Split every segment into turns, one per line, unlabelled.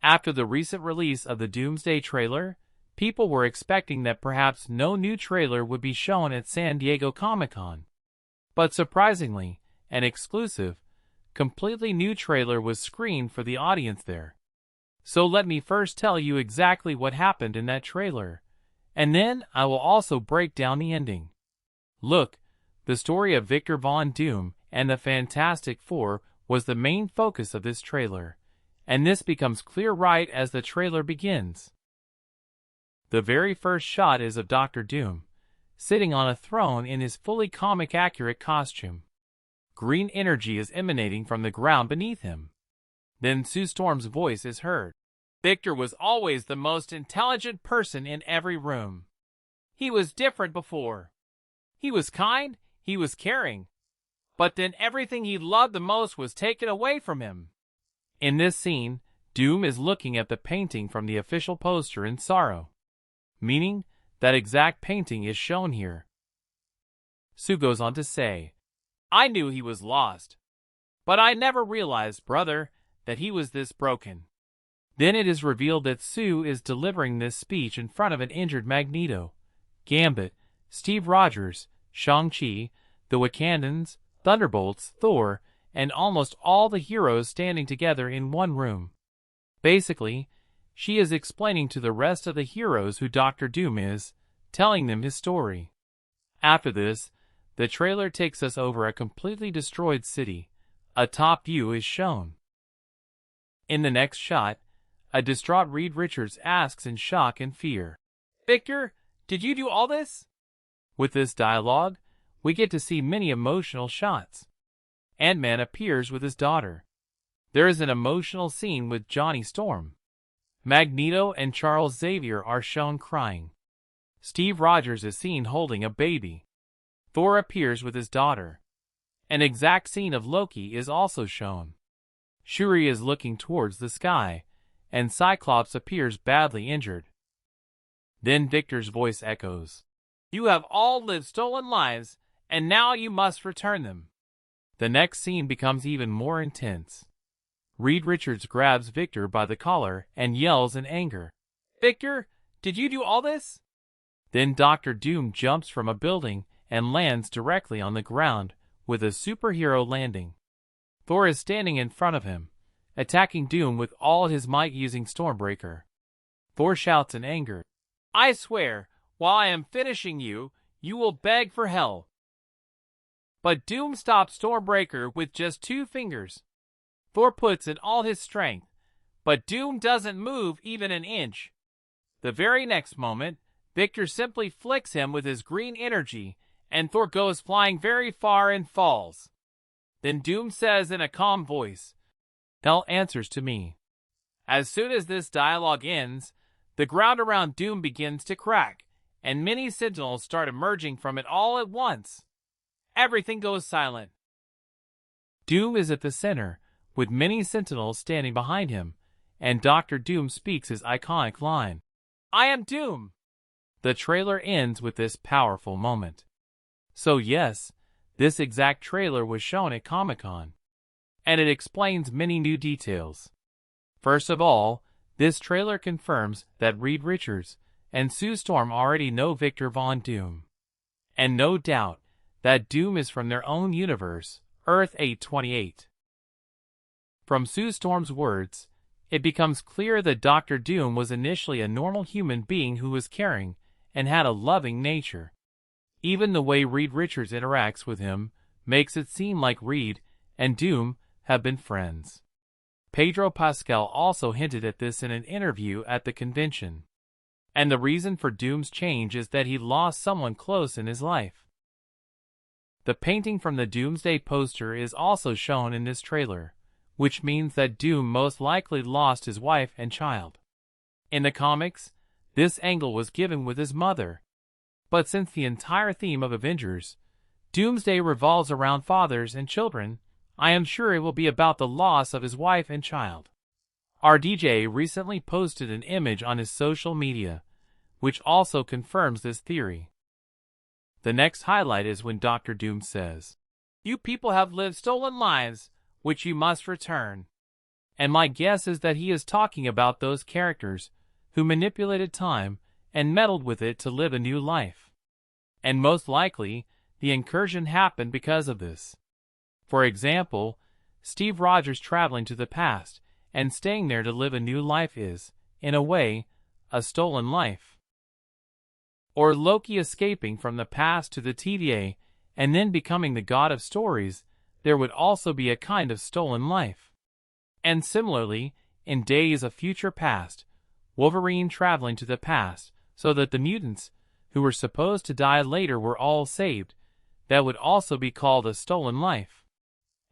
After the recent release of the Doomsday trailer, people were expecting that perhaps no new trailer would be shown at San Diego Comic-Con. But surprisingly, an exclusive, completely new trailer was screened for the audience there. So let me first tell you exactly what happened in that trailer, and then I will also break down the ending. Look, the story of Victor Von Doom and the Fantastic Four was the main focus of this trailer, and this becomes clear right as the trailer begins. The very first shot is of Dr. Doom, sitting on a throne in his fully comic-accurate costume. Green energy is emanating from the ground beneath him. Then Sue Storm's voice is heard. Victor was always the most intelligent person in every room. He was different before. He was kind, he was caring. But then everything he loved the most was taken away from him. In this scene, Doom is looking at the painting from the official poster in sorrow. Meaning, that exact painting is shown here. Sue goes on to say, I knew he was lost. But I never realized, brother, that he was this broken. Then it is revealed that Sue is delivering this speech in front of an injured Magneto, Gambit, Steve Rogers, Shang-Chi, the Wakandans, Thunderbolts, Thor, and almost all the heroes standing together in one room. Basically, she is explaining to the rest of the heroes who Dr. Doom is, telling them his story. After this, the trailer takes us over a completely destroyed city. A top view is shown. In the next shot, a distraught Reed Richards asks in shock and fear, Victor, did you do all this? With this dialogue, we get to see many emotional shots. Ant-Man appears with his daughter. There is an emotional scene with Johnny Storm. Magneto and Charles Xavier are shown crying. Steve Rogers is seen holding a baby. Thor appears with his daughter. An exact scene of Loki is also shown. Shuri is looking towards the sky, and Cyclops appears badly injured. Then Victor's voice echoes, You have all lived stolen lives, and now you must return them. The next scene becomes even more intense. Reed Richards grabs Victor by the collar and yells in anger, Victor, did you do all this? Then Dr. Doom jumps from a building and lands directly on the ground with a superhero landing. Thor is standing in front of him, attacking Doom with all his might using Stormbreaker. Thor shouts in anger, I swear, while I am finishing you, you will beg for hell. But Doom stops Stormbreaker with just 2 fingers. Thor puts in all his strength, but Doom doesn't move even an inch. The very next moment, Victor simply flicks him with his green energy, and Thor goes flying very far and falls. Then Doom says in a calm voice, Hell answers to me. As soon as this dialogue ends, the ground around Doom begins to crack, and many sentinels start emerging from it all at once. Everything goes silent. Doom is at the center, with many sentinels standing behind him, and Dr. Doom speaks his iconic line, I am Doom. The trailer ends with this powerful moment. So yes, this exact trailer was shown at Comic-Con, and it explains many new details. First of all, this trailer confirms that Reed Richards and Sue Storm already know Victor Von Doom. And no doubt that Doom is from their own universe, Earth 828. From Sue Storm's words, it becomes clear that Dr. Doom was initially a normal human being who was caring and had a loving nature. Even the way Reed Richards interacts with him makes it seem like Reed and Doom have been friends. Pedro Pascal also hinted at this in an interview at the convention. And the reason for Doom's change is that he lost someone close in his life. The painting from the Doomsday poster is also shown in this trailer, which means that Doom most likely lost his wife and child. In the comics, this angle was given with his mother. But since the entire theme of Avengers, Doomsday revolves around fathers and children, I am sure it will be about the loss of his wife and child. RDJ recently posted an image on his social media, which also confirms this theory. The next highlight is when Dr. Doom says, You people have lived stolen lives, which you must return. And my guess is that he is talking about those characters who manipulated time and meddled with it to live a new life. And most likely, the incursion happened because of this. For example, Steve Rogers traveling to the past and staying there to live a new life is, in a way, a stolen life. Or Loki escaping from the past to the TVA and then becoming the god of stories, there would also be a kind of stolen life. And similarly, in Days of Future Past, Wolverine traveling to the past so that the mutants who were supposed to die later were all saved, that would also be called a stolen life.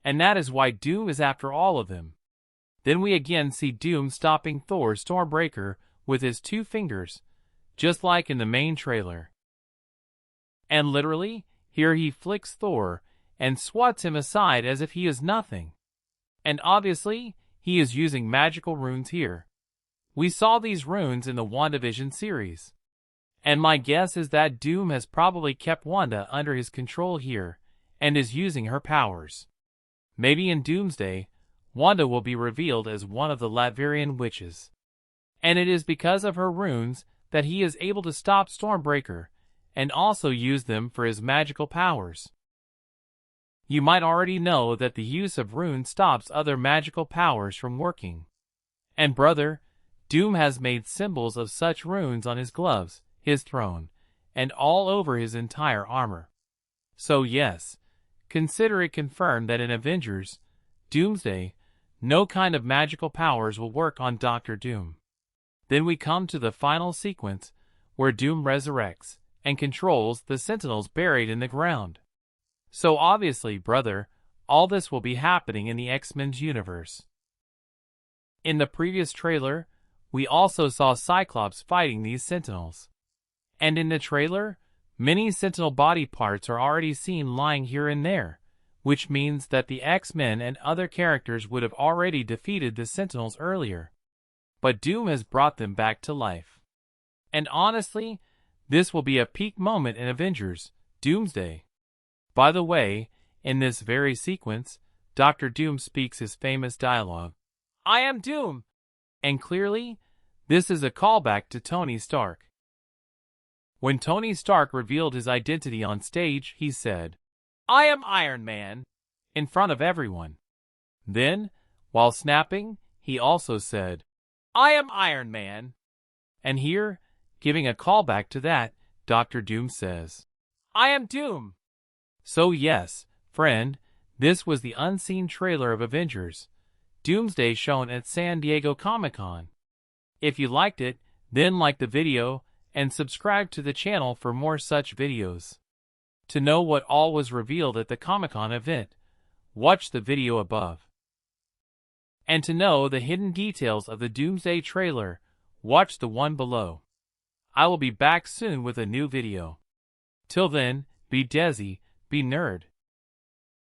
And that is why Doom is after all of them. Then we again see Doom stopping Thor's Stormbreaker with his 2 fingers, just like in the main trailer. And literally, here he flicks Thor and swats him aside as if he is nothing. And obviously, he is using magical runes here. We saw these runes in the WandaVision series. And my guess is that Doom has probably kept Wanda under his control here and is using her powers. Maybe in Doomsday, Wanda will be revealed as one of the Latvian witches. And it is because of her runes that he is able to stop Stormbreaker and also use them for his magical powers. You might already know that the use of runes stops other magical powers from working. And brother, Doom has made symbols of such runes on his gloves, his throne, and all over his entire armor. So yes, consider it confirmed that in Avengers, Doomsday, no kind of magical powers will work on Dr. Doom. Then we come to the final sequence, where Doom resurrects and controls the Sentinels buried in the ground. So obviously, brother, all this will be happening in the X-Men's universe. In the previous trailer, we also saw Cyclops fighting these Sentinels. And in the trailer, many Sentinel body parts are already seen lying here and there, which means that the X-Men and other characters would have already defeated the Sentinels earlier. But Doom has brought them back to life. And honestly, this will be a peak moment in Avengers, Doomsday. By the way, in this very sequence, Dr. Doom speaks his famous dialogue, "I am Doom!" And clearly, this is a callback to Tony Stark. When Tony Stark revealed his identity on stage, he said, "I am Iron Man," in front of everyone. Then, while snapping, he also said, "I am Iron Man." And here, giving a callback to that, Dr. Doom says, "I am Doom." So yes, friend, this was the unseen trailer of Avengers, Doomsday shown at San Diego Comic-Con. If you liked it, then like the video and subscribe to the channel for more such videos. To know what all was revealed at the Comic-Con event, watch the video above. And to know the hidden details of the Doomsday trailer, watch the one below. I will be back soon with a new video. Till then, be Desi, be nerd.